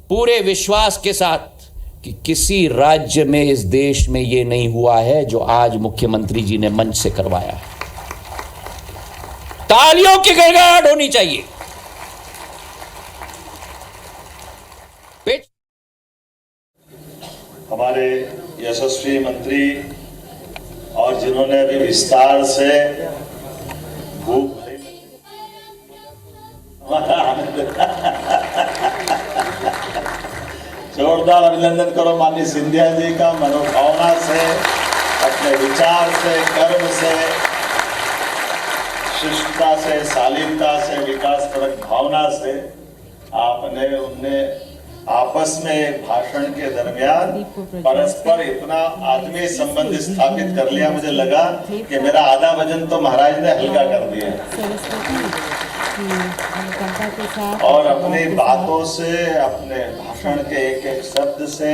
पूरे विश्वास के साथ कि किसी राज्य में इस देश में यह नहीं हुआ है जो आज मुख्यमंत्री जी ने मंच से करवाया है। तालियों की गड़गड़ाहट होनी चाहिए। हमारे यशस्वी मंत्री और जिन्होंने अभी विस्तार से भूख जोरदार अभिनंदन करो माननीय सिंधिया जी का। मनोभावना से, अपने विचार से, कर्म से, शिष्टता से, शालीनता से, विकासपरक भावना से आपने उनने आपस में भाषण के दरमियान परस्पर इतना आत्मीय संबंध स्थापित कर लिया, मुझे लगा कि मेरा आधा वजन तो महाराज ने हल्का कर दिया। और अपनी बातों से, अपने भाषण के एक एक शब्द से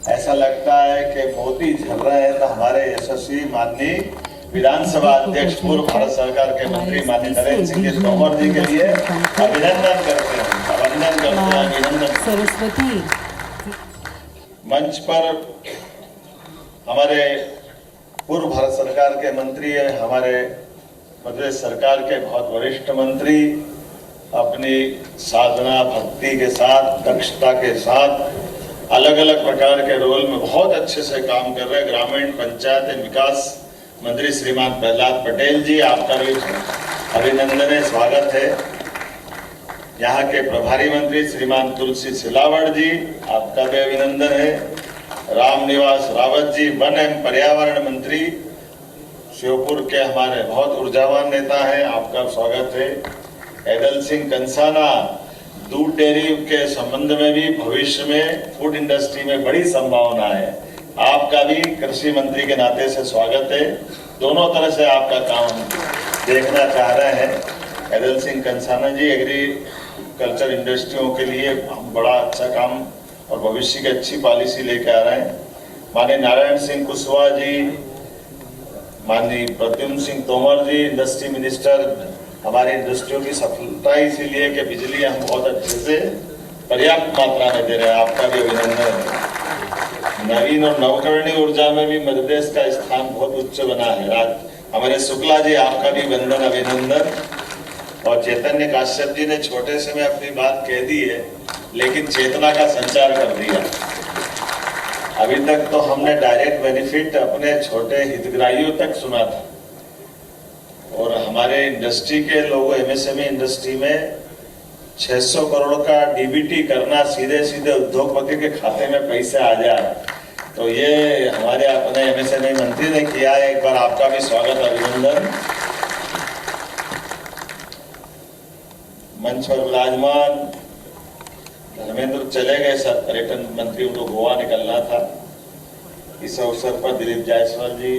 ऐसा लगता है कि मोती झर रहे हैं। तो हमारे यशस्वी माननीय विधानसभा अध्यक्ष, पूर्व भारत सरकार के मंत्री माननीय नरेंद्र सिंह तोमर जी के लिए अभिनंदन करते हैं, अभिनंदन। सरस्वती मंच पर हमारे पूर्व भारत सरकार के मंत्री है, हमारे प्रदेश सरकार के बहुत वरिष्ठ मंत्री अपनी साधना भक्ति के साथ, दक्षता के साथ अलग अलग प्रकार के रोल में बहुत अच्छे से काम कर रहे हैं। ग्रामीण पंचायत एवं विकास मंत्री श्रीमान प्रहलाद पटेल जी, आपका भी अभिनंदन है, स्वागत है। यहाँ के प्रभारी मंत्री श्रीमान तुलसी सिलावट जी, आपका भी अभिनंदन है। रामनिवास रावत जी, वन एवं पर्यावरण मंत्री श्योपुर के हमारे बहुत ऊर्जावान नेता हैं, आपका स्वागत है। ऐदल सिंह कंसाना, दूध डेयरी के संबंध में भी भविष्य में फूड इंडस्ट्री में बड़ी संभावना है, आपका भी कृषि मंत्री के नाते से स्वागत है। दोनों तरह से आपका काम देखना चाह रहे हैं। ऐदल सिंह कंसाना जी एग्रीकल्चर इंडस्ट्रियों के लिए बड़ा अच्छा काम और भविष्य की अच्छी पॉलिसी लेकर आ रहे हैं। माननीय नारायण सिंह कुशवाहा जी, माननीय प्रद्युम्न सिंह तोमर जी, इंडस्ट्री मिनिस्टर, हमारी इंडस्ट्रियों की सफलता इसीलिए कि बिजली हम बहुत अच्छे से पर्याप्त मात्रा में दे रहे हैं, आपका भी अभिनंदन है। नवीन और नवकरणीय ऊर्जा में भी मध्य प्रदेश का स्थान बहुत उच्च बना है। हमारे शुक्ला जी, आपका भी वंदन अभिनंदन। और चैतन्य काश्यप जी ने छोटे से में अपनी बात कह दी है, लेकिन चेतना का संचार कर दिया। अभी तक तो हमने डायरेक्ट बेनिफिट अपने छोटे हितग्राहियों तक सुना था, और हमारे इंडस्ट्री के लोगों, एमएसएमई इंडस्ट्री में 600 करोड़ का डीबीटी करना, सीधे सीधे उद्योगपति के खाते में पैसे आ जाए, तो ये हमारे अपने एमएसएमई मंत्री ने किया है। एक बार आपका भी स्वागत अभिनंदन। मंच पर विराजमान धर्मेंद्र चले गए सर, पर्यटन मंत्री, उनको गोवा निकलना था। इस अवसर पर दिलीप जायसवाल जी,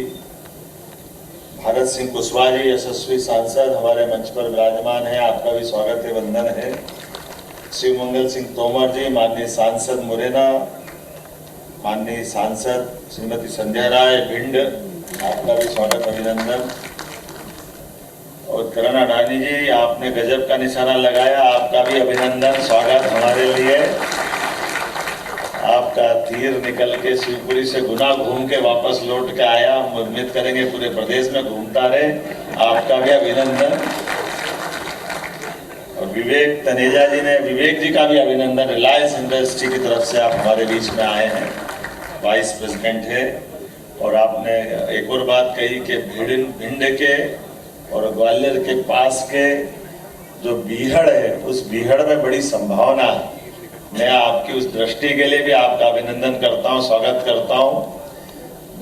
भारत सिंह कुशवाहा जी, यशस्वी सांसद हमारे मंच पर विराजमान है, आपका भी स्वागत है, वंदन है। शिवमंगल सिंह तोमर जी, माननीय सांसद मुरैना, माननीय सांसद श्रीमती संध्या राय भिंड, आपका भी स्वागत अभिनंदन। और करण अडानी जी, आपने गजब का निशाना लगाया, आपका भी अभिनंदन, स्वागत हमारे लिए। आपका तीर निकल के शिवपुरी से गुना घूम के वापस लौट के आया, हम उम्मीद करेंगे पूरे प्रदेश में घूमता रहे, आपका भी अभिनंदन। और विवेक तनेजा जी ने, विवेक जी का भी अभिनंदन। रिलायंस इंडस्ट्री की तरफ से आप हमारे बीच में आए हैं, वाइस प्रेसिडेंट है। और आपने एक और बात कही कि भिंड के और ग्वालियर के पास के जो बीहड़ है, उस बीहड़ में बड़ी संभावना है। मैं आपकी उस दृष्टि के लिए भी आपका अभिनंदन करता हूं, स्वागत करता हूं।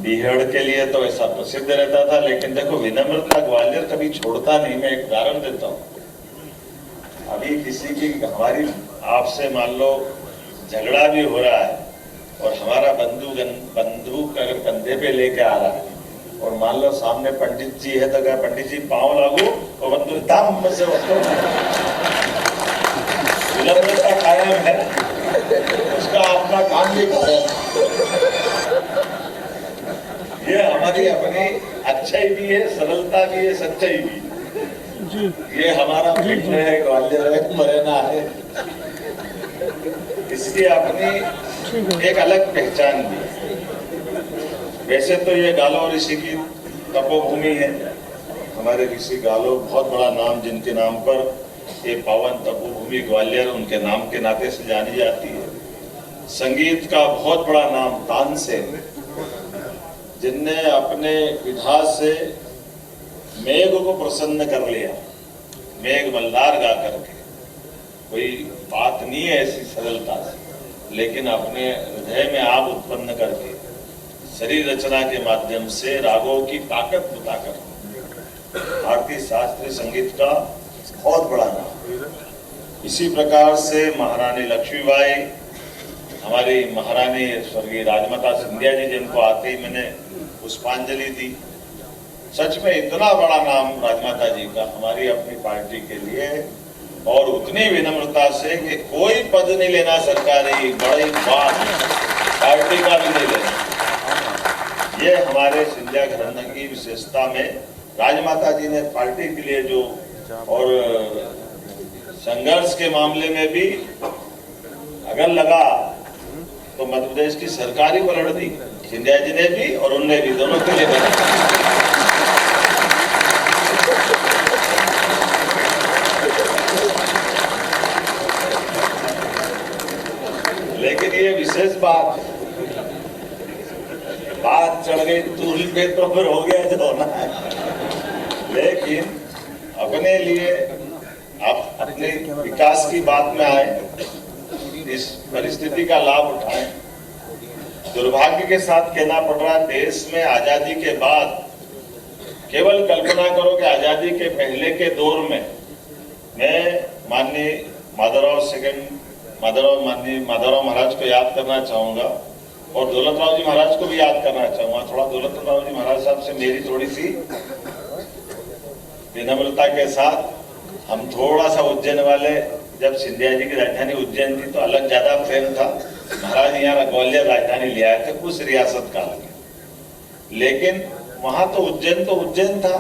बीहड़ के लिए तो ऐसा प्रसिद्ध रहता था, लेकिन देखो विनम्रता ग्वालियर कभी छोड़ता नहीं। मैं एक उदाहरण देता हूं। अभी किसी की, हमारी आपसे मान लो झगड़ा भी हो रहा है, और हमारा बंदूक अगर कंधे पे लेके आ रहा है, और मान लो सामने पंडित जी है, तो क्या पंडित जी पांव लागू और बंदूक दाम से विनम्रता कायम है, उसका अपना काम भी कर। ये हमारी अपनी अच्छाई भी है, सरलता भी है, सच्चाई भी है। ये हमारा भिंड है, ग्वालियर है, मुरैना है। इसकी अपनी एक अलग पहचान भी है। वैसे तो ये गालो ऋषि की तपोभूमि है। हमारे ऋषि गालो बहुत बड़ा नाम, जिनके नाम पर ये पावन तपोभूमि ग्वालियर उनके नाम के नाते से जानी जाती है। संगीत का बहुत बड़ा नाम तानसेन, जिनने अपने विधा से मेघ को प्रसन्न कर लिया, मेघ मल्लार गा करके। कोई बात नहीं है ऐसी सरलता से, लेकिन अपने हृदय में आग उत्पन्न करके शरीर रचना के माध्यम से रागों की ताकत बताकर भारतीय शास्त्रीय संगीत का बहुत बड़ा नाम। इसी प्रकार से महारानी लक्ष्मीबाई, हमारी महारानी स्वर्गीय राजमाता सिंधिया जी, जिनको आते ही मैंने पुष्पांजलि दी। सच में इतना बड़ा नाम राजमाता जी का हमारी अपनी पार्टी के लिए, और उतनी विनम्रता से कि कोई पद नहीं लेना सरकारी, बड़ी बात पार्टी का भी नहीं लेना। ये हमारे सिंधिया घराने की विशेषता में राजमाता जी ने पार्टी के लिए जो, और संघर्ष के मामले में भी अगर लगा तो मध्य प्रदेश की सरकारी को लड़ दी, सिंधिया जी ने भी और उनने भी, दोनों के लिए लड़ा। लेकिन ये विशेष बात चढ़ गई तूल पे तो फिर हो गया जो होना है। लेकिन अपने लिए आप अपने विकास की बात में आए, इस परिस्थिति का लाभ उठाएं। दुर्भाग्य के साथ कहना पड़ रहा है, देश में आजादी के बाद, केवल कल्पना करो कि आजादी के पहले के दौर में मैं माननीय माननीय माधवराव महाराज को याद करना चाहूंगा, और दौलतराव जी महाराज को भी याद करना चाहूंगा। थोड़ा दौलतराव जी महाराज साहब से मेरी थोड़ी सी विनम्रता के साथ, हम थोड़ा सा उज्जैन वाले, जब सिंधिया जी की राजधानी उज्जैन थी तो अलग ज्यादा प्रेम था। महाराज यहाँ ग्वालियर राजधानी ले आए थे कुछ रियासत काल में, लेकिन वहां तो उज्जैन था,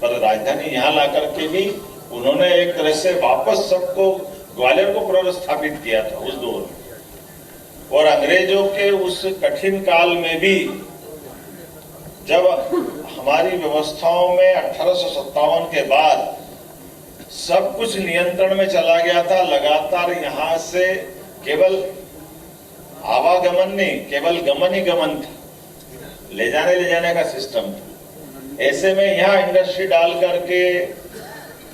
पर राजधानी यहाँ ला करके भी उन्होंने एक तरह से वापस सबको ग्वालियर को पुनर्स्थापित किया था उस दौर में। और अंग्रेजों के उस कठिन काल में भी, जब हमारी व्यवस्थाओं में 1857 के बाद सब कुछ नियंत्रण में चला गया था, लगातार यहाँ से केवल आवागमन नहीं, केवल गमन ही गमन था, ले जाने का सिस्टम था। ऐसे में यहाँ इंडस्ट्री डाल करके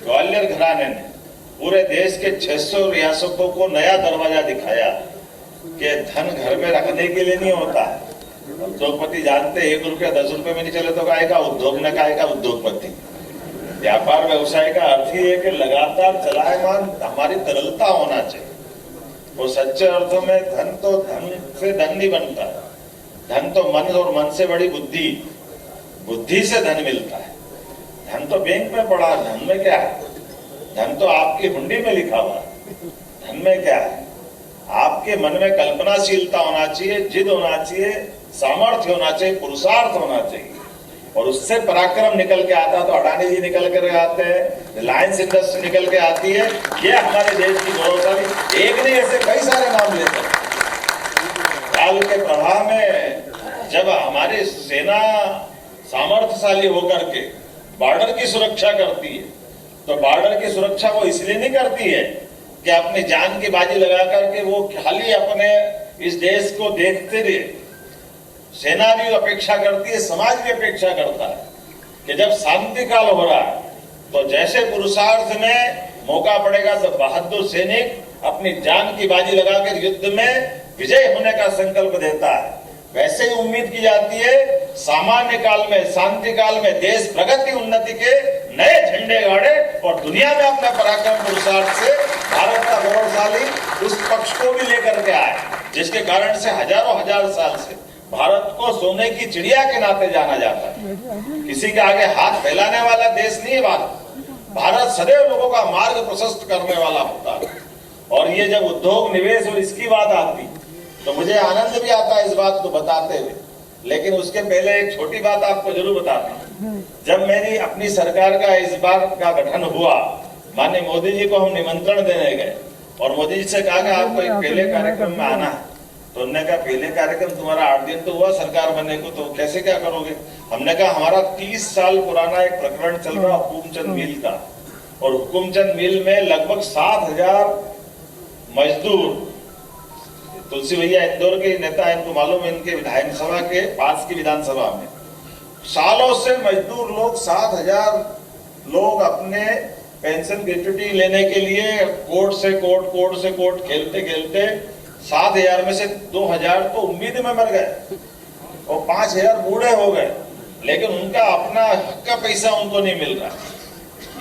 ग्वालियर घराने ने पूरे देश के 600 रियासतों को नया दरवाजा दिखाया कि धन घर में रखने के लिए नहीं होता है। उद्योगपति जानते 1 रुपया 10 रुपये में नहीं चले तो काहेगा उद्योग, न काहेगा उद्योगपति। व्यापार व्यवसाय का अर्थ ही है कि लगातार चलायमान हमारी तरलता होना चाहिए। वो सच्चे अर्थों में धन तो धन से धन नहीं बनता, धन तो मन, और मन से बड़ी बुद्धि, बुद्धि से धन मिलता है। धन तो बैंक में पड़ा, धन में क्या है? धन तो आपकी हुंडी में लिखा हुआ। धन में क्या है? आपके मन में कल्पनाशीलता होना चाहिए, जिद होना चाहिए, सामर्थ्य होना चाहिए, पुरुषार्थ होना चाहिए, और उससे पराक्रम निकल के आता। तो अडानी जी निकल कर आते हैं, रिलायंस इंडस्ट्री निकल के आती है। ये हमारे देश की गौरवशाली, एक नहीं ऐसे कई सारे नाम लेते हैं। काल के प्रभाव में जब हमारी सेना सामर्थ्यशाली होकर के बॉर्डर की सुरक्षा करती है, तो बॉर्डर की सुरक्षा वो इसलिए नहीं करती है कि अपनी जान की बाजी लगा करके वो खाली अपने इस देश को देखते रहे। सेना भी अपेक्षा करती है, समाज भी अपेक्षा करता है कि जब शांति काल हो रहा है तो जैसे पुरुषार्थ में मौका पड़ेगा तो बहादुर सैनिक अपनी जान की बाजी लगाकर युद्ध में विजय होने का संकल्प देता है, वैसे ही उम्मीद की जाती है सामान्य काल में, शांति काल में देश प्रगति उन्नति के नए झंडे गाड़े और दुनिया में अपने पराक्रम पुरुषार्थ से भारत का गौरवशाली उस पक्ष को भी लेकर के आए, जिसके कारण से हजारों हजार साल से भारत को सोने की चिड़िया के नाते जाना जाता है। किसी के आगे हाथ फैलाने वाला देश नहीं है भारत। भारत सदैव लोगों का मार्ग प्रशस्त करने वाला होता है। और ये जब उद्योग निवेश और इसकी बात आती तो मुझे आनंद भी आता है इस बात को बताते हुए, लेकिन उसके पहले एक छोटी बात आपको जरूर बताता हूँ। जब मेरी अपनी सरकार का इस बार का गठन हुआ, माननीय मोदी जी को हम निमंत्रण देने गए, और मोदी जी से कहा कि आपको एक पहले कार्यक्रम में आना है। तो उन्होंने कहा पहले कार्यक्रम तुम्हारा 8 दिन तो हुआ सरकार बनने को, तो कैसे क्या करोगे? हमने कहा हमारा 30 साल पुराना एक प्रकरण चल रहा हुकुमचंद मिल का, और हुकुमचंद मिल में लगभग 7,000 मजदूर, तुलसी भैया इंदौर के नेता हैं, इनको मालूम है, इनके विधानसभा के पास की विधानसभा में सालों से मजदूर लोग 7,000 लोग अपने पेंशन ग्रेच्युटी लेने के लिए कोर्ट से कोर्ट खेलते खेलते 7,000 में से 2,000 तो उम्मीद में मर गए और 5,000 बूढ़े हो गए, लेकिन उनका अपना हक का पैसा उनको नहीं मिल रहा।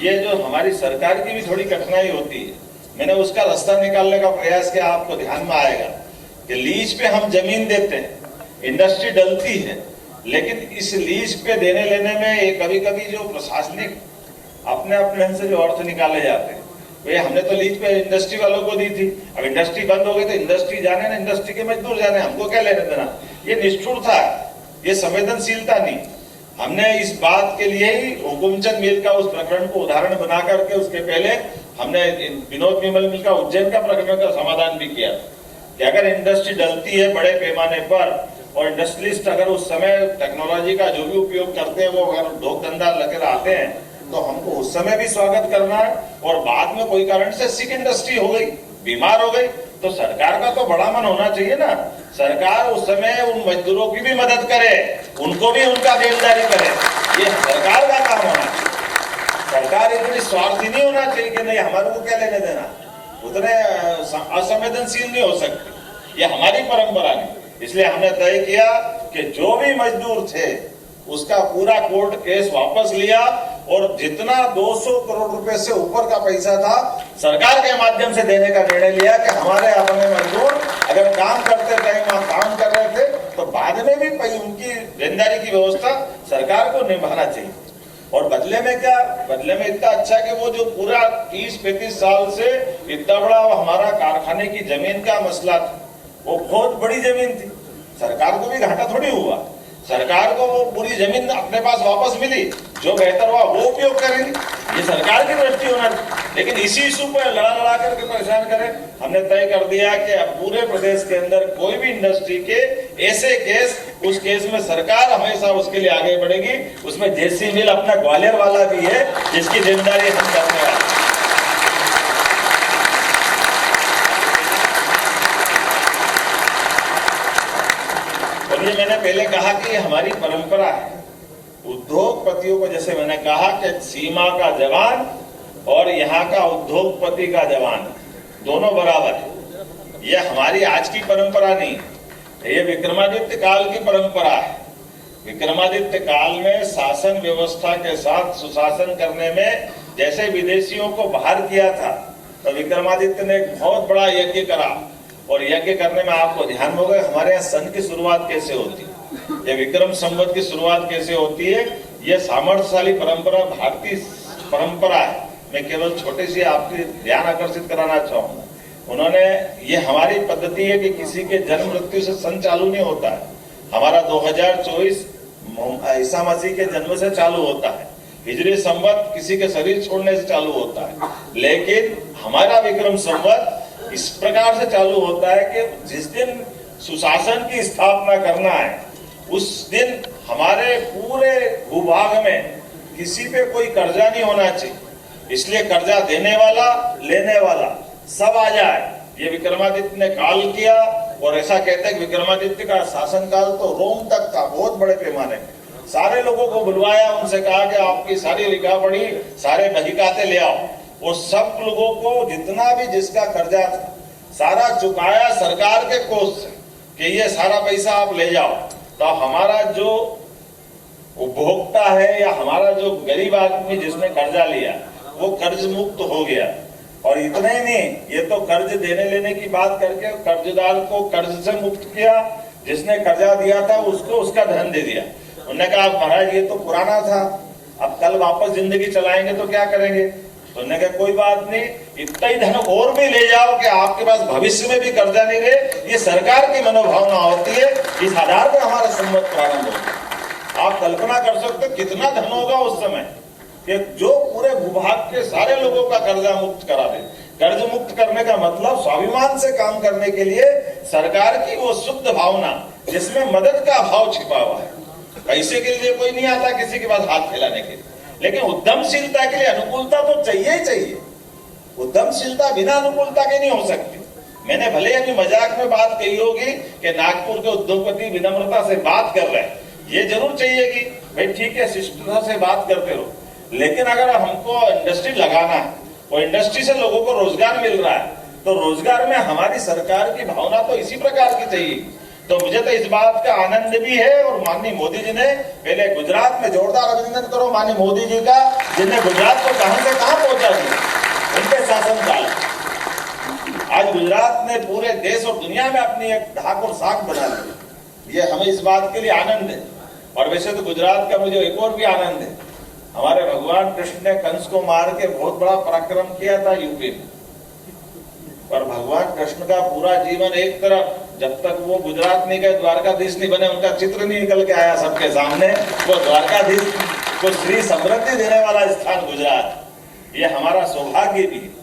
ये जो हमारी सरकार की भी थोड़ी कठिनाई होती है, मैंने उसका रास्ता निकालने का प्रयास किया। आपको ध्यान में आएगा कि लीज पे हम जमीन देते हैं, इंडस्ट्री डलती है, लेकिन इस लीज पे देने लेने में कभी कभी जो प्रशासनिक अपने ढंग से जो अर्थ निकाले जाते हैं, भैया हमने तो लीज पे इंडस्ट्री वालों को दी थी, अब इंडस्ट्री बंद हो गई तो इंडस्ट्री जाने ना, इंडस्ट्री के मजदूर जाने, हमको क्या लेने देना। ये निष्ठुरता है, ये संवेदनशीलता नहीं। हमने इस बात के लिए ही हुकुमचंद मिल का उस प्रकरण को उदाहरण बना करके उसके पहले हमने विनोद विमल मिल का उज्जैन का प्रकरण का समाधान भी किया कि अगर इंडस्ट्री डलती है बड़े पैमाने पर और इंडस्ट्रियलिस्ट अगर उस समय टेक्नोलॉजी का जो भी उपयोग करते हैं वो अगर उद्योग धंधा लेकर आते हैं तो हमको उस समय भी स्वागत करना है। और बाद में कोई कारण से सिक इंडस्ट्री हो गई, बीमार हो गई, तो सरकार का तो बड़ा मन होना चाहिए ना। सरकार उस समय उन मजदूरों की भी मदद करे, उनको भी उनका देनदारी करे, ये सरकार का काम होना चाहिए। सरकार इतनी स्वार्थी नहीं होना चाहिए कि नहीं हमारे को क्या लेने देना, उतने असंवेदनशील नहीं हो सकती, ये हमारी परंपरा नहीं। इसलिए हमने तय किया कि जो भी मजदूर थे उसका पूरा कोर्ट केस वापस लिया और जितना 200 करोड़ रुपए से ऊपर का पैसा था सरकार के माध्यम से देने का निर्णय लिया कि हमारे अपने मजदूर अगर काम करते टाइम वहां काम कर रहे थे तो बाद में भी उनकी देनदारी की व्यवस्था सरकार को निभाना चाहिए। और बदले में क्या, बदले में इतना अच्छा कि वो जो पूरा 30-35 साल से इतना बड़ा हमारा कारखाने की जमीन का मसला था, वो बहुत बड़ी जमीन थी, सरकार को भी घाटा थोड़ी हुआ, सरकार को वो पूरी जमीन अपने पास वापस मिली, जो बेहतर हुआ वो उपयोग करेंगे, ये सरकार की दृष्टि होना। लेकिन इसी इशू पर लड़ा करके परेशान करें। हमने तय कर दिया कि अब पूरे प्रदेश के अंदर कोई भी इंडस्ट्री के ऐसे केस, उस केस में सरकार हमेशा उसके लिए आगे बढ़ेगी। उसमें जेसी मिल अपना ग्वालियर वाला भी है जिसकी जिम्मेदारी हम करने वाले। और ये मैंने पहले कहा कि हमारी परंपरा है, उद्योगपतियों को जैसे मैंने कहा कि सीमा का जवान और यहाँ का उद्योगपति का जवान दोनों बराबर है। यह हमारी आज की परंपरा नहीं, ये विक्रमादित्य काल की परंपरा है। विक्रमादित्य काल में शासन व्यवस्था के साथ सुशासन करने में जैसे विदेशियों को बाहर किया था, तो विक्रमादित्य ने एक बहुत बड़ा यज्ञ करा। और यज्ञ करने में आपको ध्यान होगा हमारे यहाँ सन की शुरुआत कैसे होती है, ये विक्रम संवत की शुरुआत कैसे होती है। ये सामर्थ्यशाली परंपरा भारतीय परंपरा है। मैं केवल छोटे से आपके ध्यान आकर्षित कराना चाहूंगा। उन्होंने ये हमारी पद्धति है कि किसी के जन्म मृत्यु से सन चालू नहीं होता है। हमारा 2024 ईसा मसीह के जन्म से चालू होता है, हिजरी संवत किसी के शरीर छोड़ने से चालू होता है, लेकिन हमारा विक्रम संवत इस प्रकार से चालू होता है कि जिस दिन सुशासन की स्थापना करना है उस दिन हमारे पूरे भूभाग में किसी पे कोई कर्जा नहीं होना चाहिए। इसलिए कर्जा देने वाला लेने वाला सब आ जाए। ये विक्रमादित्य ने काल किया। और ऐसा कहते हैं विक्रमादित्य का शासन काल तो रोम तक था, बहुत बड़े पैमाने में। सारे लोगों को बुलवाया, उनसे कहा कि आपकी सारी लिखा पढ़ी, सारे बहीखाते ले आओ। और सब लोगों को जितना भी जिसका कर्जा था सारा चुकाया सरकार के कोष से कि ये सारा पैसा आप ले जाओ। तो हमारा जो उपभोक्ता है या हमारा जो गरीब आदमी जिसने कर्जा लिया वो कर्ज मुक्त हो गया। और इतना ही नहीं, ये तो कर्ज देने लेने की बात करके कर्जदार को कर्ज से मुक्त किया, जिसने कर्जा दिया था उसको उसका धन दे दिया। उन्होंने कहा महाराज ये तो पुराना था, अब कल वापस जिंदगी चलाएंगे तो क्या करेंगे। तो उन्होंने कहा कोई बात नहीं, इतना ही धन और भी ले जाओ कि आपके पास भविष्य में भी कर्जा नहीं रहे। ये सरकार की मनोभावना होती है, इस आधार पर हमारा संवत प्रारंभ होता है। आप कल्पना कर सकते कितना धन होगा उस समय कि जो पूरे भूभाग के सारे लोगों का कर्जा मुक्त करा दे। कर्ज मुक्त करने का मतलब स्वाभिमान से काम करने के लिए सरकार की वो शुद्ध भावना जिसमें मदद का भाव छिपा हुआ है। पैसे के लिए कोई नहीं आता किसी के पास हाथ फैलाने के लिए, लेकिन उद्यमशीलता के लिए अनुकूलता तो चाहिए ही चाहिए। उद्यमशीलता बिना अनुकूलता के नहीं हो सकती। मैंने भले अभी मजाक में बात कही होगी कि नागपुर के उद्योगपति विनम्रता से बात कर रहे हैं, ये जरूर चाहिए कि भाई ठीक है शिष्टता से बात करते रहो, लेकिन अगर हमको इंडस्ट्री लगाना है और इंडस्ट्री से लोगों को रोजगार मिल रहा है तो रोजगार में हमारी सरकार की भावना तो इसी प्रकार की चाहिए। तो मुझे तो इस बात का आनंद भी है। और माननीय मोदी जी ने पहले गुजरात में जोरदार अभिनंदन करो माननीय मोदी जी का, जिन्हें गुजरात को कहां से कहां पहुंचा दिया उनके शासनकाल। आज गुजरात ने पूरे देश और दुनिया में अपनी एक धाक और साख बना दी। ये हमें इस बात के लिए आनंद है। और वैसे तो गुजरात का मुझे एक और भी आनंद है, हमारे भगवान कृष्ण ने कंस को मार के बहुत बड़ा पराक्रम किया था यूपी में, पर भगवान कृष्ण का पूरा जीवन एक तरफ, जब तक वो गुजरात नहीं गए द्वारकाधीश नहीं बने, उनका चित्र नहीं निकल के आया सबके सामने। वो द्वारकाधीश को श्री समृद्धि देने वाला स्थान गुजरात, ये हमारा सौभाग्य भी है।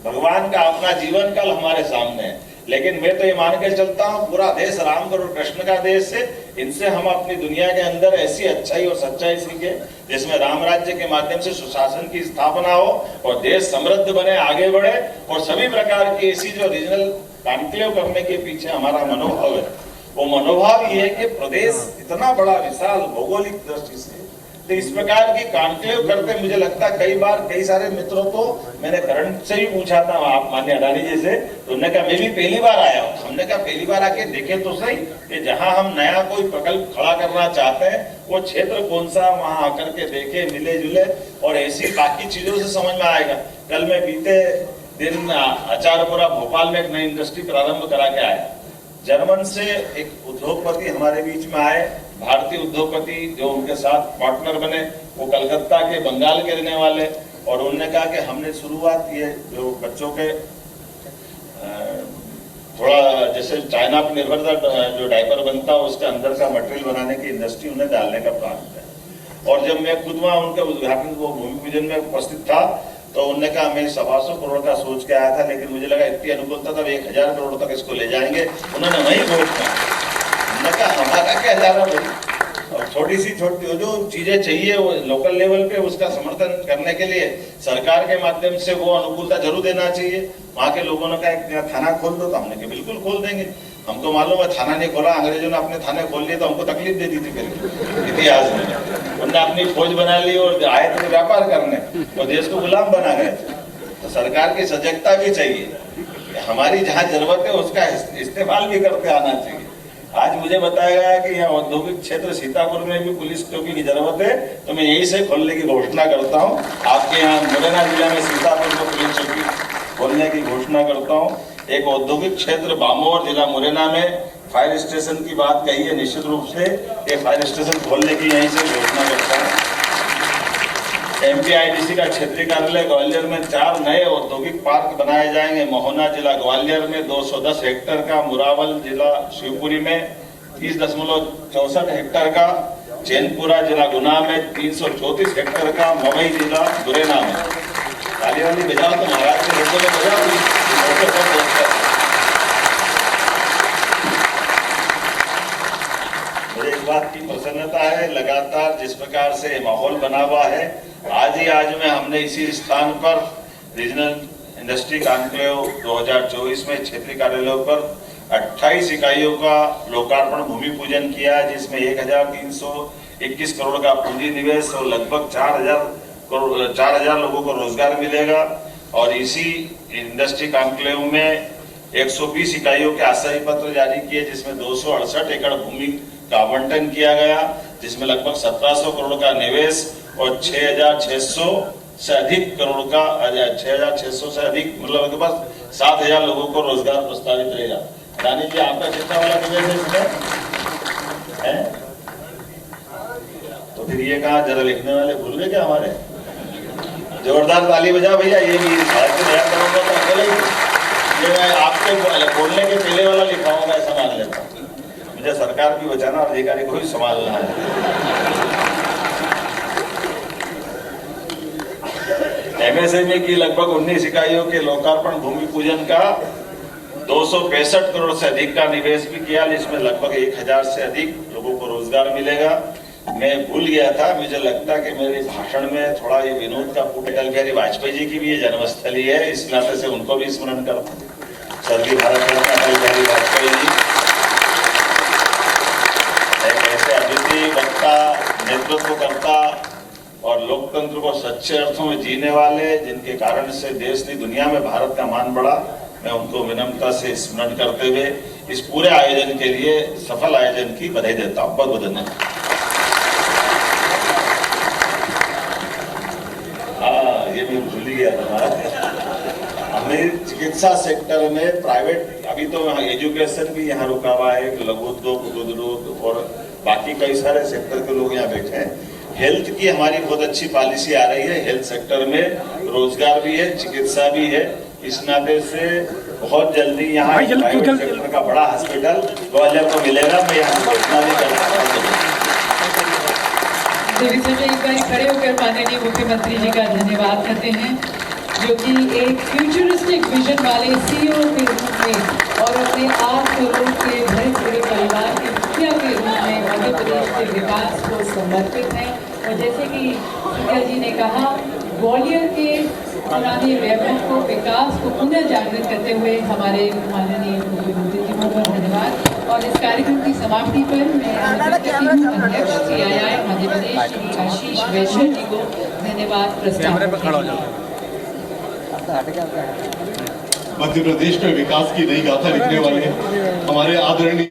भगवान का अपना जीवन काल हमारे सामने है। लेकिन मैं तो ये मान के चलता हूँ पूरा देश राम और कृष्ण का देश है। इनसे हम अपनी दुनिया के अंदर ऐसी अच्छाई और सच्चाई सीखे जिसमें राम राज्य के माध्यम से सुशासन की स्थापना हो और देश समृद्ध बने, आगे बढ़े। और सभी प्रकार की ऐसी जो रीजनल कॉन्क्लेव करने के पीछे हमारा मनोभाव है, वो मनोभाव ये है कि प्रदेश इतना बड़ा विशाल भौगोलिक दृष्टि से, तो इस प्रकार की कॉन्क्लेव करते मुझे लगता है कई बार कई सारे मित्रों को मैंने करंट से ही पूछा था, आप माननीय अडानी जी से, तो उन्होंने कहा मैं भी पहली बार आया हूँ। हमने कहा पहली बार आके देखे तो सही कि जहां हम नया कोई प्रकल्प खड़ा करना चाहते हैं वो क्षेत्र कौन सा, वहां आकर के देखे, मिले जुले और ऐसी बाकी चीजों से समझ में आएगा। कल मैं बीते दिन आचारपुरा भोपाल में एक नई इंडस्ट्री प्रारंभ करा के आया। जर्मन से एक उद्योगपति हमारे बीच में आए, भारतीय उद्योगपति जो उनके साथ पार्टनर बने, वो कलकत्ता के, बंगाल के रहने वाले। और उन्होंने कहा कि हमने शुरुआत ये जो बच्चों के थोड़ा जैसे चाइना पर निर्भरता जो डायपर बनता है उसके अंदर का मटेरियल बनाने की इंडस्ट्री उन्हें डालने का प्लान है। और जब मैं खुद वहां उनके उद्घाटन वो भूमि पूजन में उपस्थित था तो उन्होंने कहा मैं 125 करोड़ का सोच के आया था, लेकिन मुझे लगा इतनी अनुकूलता तब 1000 करोड़ तक इसको ले जाएंगे। उन्होंने वही घोषणा, उन्होंने कहा हमारा क्या जा रहा भाई, और छोटी जो चीजें चाहिए वो लोकल लेवल पे उसका समर्थन करने के लिए सरकार के माध्यम से वो अनुकूलता जरूर देना चाहिए। वहाँ के लोगों ने कहा थाना खोल दो, तो हमने कहा बिल्कुल खोल देंगे। हमको मालूम है थाना नहीं खोला, अंग्रेजों ने अपने थाने खोल लिए तो हमको तकलीफ दे दी थी पहले इतिहास में। उन्होंने अपनी फौज बना ली और आए थे व्यापार करने और देश को गुलाम बना गए। तो सरकार की सजगता भी चाहिए, हमारी जहाँ जरूरत है उसका इस्तेमाल भी करते आना चाहिए। आज मुझे बताया गया कि यहाँ औद्योगिक क्षेत्र सीतापुर में भी पुलिस चौकी की जरूरत है, तो मैं यही से खोलने की घोषणा करता हूँ। आपके यहाँ मुरैना जिला में सीतापुर में पुलिस चौकी खोलने की घोषणा करता हूँ। एक औद्योगिक क्षेत्र बामोर जिला मुरैना में फायर स्टेशन की बात कही है, निश्चित रूप से ये फायर स्टेशन खोलने की यहीं से घोषणा करता हूँ। MPIDC का क्षेत्रीय कार्यालय ग्वालियर में 4 नए औद्योगिक पार्क बनाए जाएंगे। मोहना जिला ग्वालियर में 210 हेक्टेयर का, मुरावल जिला शिवपुरी में 30.64 हेक्टेयर का, चैनपुरा जिला गुना में 334 हेक्टेयर का, मवई जिला मुरैना में। ताली वाली बजाओ तो महाराष्ट्र के लोगों ने बजाओ। मुझे इस बात की प्रसन्नता है, लगातार जिस प्रकार से माहौल बना हुआ है, आज में हमने इसी स्थान पर रीजनल इंडस्ट्री कॉन्क्लेव 2024 में क्षेत्रीय कार्यालयों पर 28 इकाइयों का लोकार्पण भूमि पूजन किया, जिसमें 1321 करोड़ का पूंजी निवेश और लगभग 4000 लोगों को रोजगार मिलेगा। और इसी इंडस्ट्री कॉन्क्लेव में 120 इकाइयों के आश्रय पत्र जारी किए, जिसमें 268 एकड़ भूमि का आवंटन किया गया, जिसमें लगभग 1700 करोड़ का निवेश और 6600 से अधिक करोड़ का 6600 से अधिक मतलब के पास 7000 लोगों को रोजगार प्रस्तावित रहेगा। रानी जी आपका कितना वाला निवेश है इसमें है? तो फिर ये कहा जरा लिखने वाले भूल गए क्या हमारे? जोरदार ताली बजाओ भैया। ये भी 1000 करोड़ का तो अकेले ही, ये मैं आपके बोलने के पहले वाला लिखा होगा ऐसा मान लेता हूँ। मुझे सरकार भी बचाना और अधिकारी को भी संभालना है। एमएसएमई की लगभग 19 इकाइयों के लोकार्पण भूमि पूजन का 265 करोड़ से अधिक का निवेश भी किया, जिसमें लगभग 1000 से अधिक लोगों को रोजगार मिलेगा। मैं भूल गया था, मुझे लगता कि मेरे भाषण में थोड़ा ये विनोद का अटल बिहारी वाजपेयी जी की भी ये जन्मस्थली है, इस नाते से उनको भी स्मरण करता हूं। स्वर्गीय भारत रत्न अटल बिहारी वाजपेयी जी एक ऐसे अद्वितीय वक्ता, नेतृत्व करता और लोकतंत्र को सच्चे अर्थों में जीने वाले, जिनके कारण से देश ने दुनिया में भारत का मान बढ़ा। मैं उनको विनम्रता से स्मरण करते हुए इस पूरे आयोजन के लिए, सफल आयोजन की बधाई देता हूं। बहुत बहुत धन्यवाद। ये भी भूल गया था। हमें चिकित्सा सेक्टर में प्राइवेट, अभी तो एजुकेशन भी यहाँ रुका हुआ है, लघु उद्योग, कुटीर उद्योग और बाकी कई सारे सेक्टर के लोग यहाँ बैठे हैं। हेल्थ की हमारी बहुत अच्छी पॉलिसी आ रही है, हेल्थ सेक्टर में रोजगार भी है, चिकित्सा भी है। इस नाते से बहुत जल्दी यहाँ प्राइवेट सेक्टर का बड़ा हॉस्पिटल ग्वालियर को मिलेगा। मैं यहाँ घोषणा भी करता हूँ। एक बार खड़े होकर माननीय मुख्यमंत्री जी का धन्यवाद करते हैं, जो कि एक फ्यूचरिस्टिक विजन वाले सीईओ के रूप में और अपने 8 करोड़ के भरे पूरे परिवार के मुखिया के रूप में मध्य प्रदेश के विकास को समर्पित हैं। और जैसे कि मुखिया जी ने कहा, ग्वालियर के पुराने वैभव को, विकास को पुनः जागृत करते हुए हमारे माननीय मुख्यमंत्री जी को बहुत धन्यवाद। और इस कार्यक्रम की समाप्ति पर मैं अध्यक्ष CII मध्य प्रदेश श्री आशीष वैश्य जी को धन्यवाद प्रस्ताव करती हूं। मध्य प्रदेश में विकास की नई गाथा लिखने वाले हमारे आदरणीय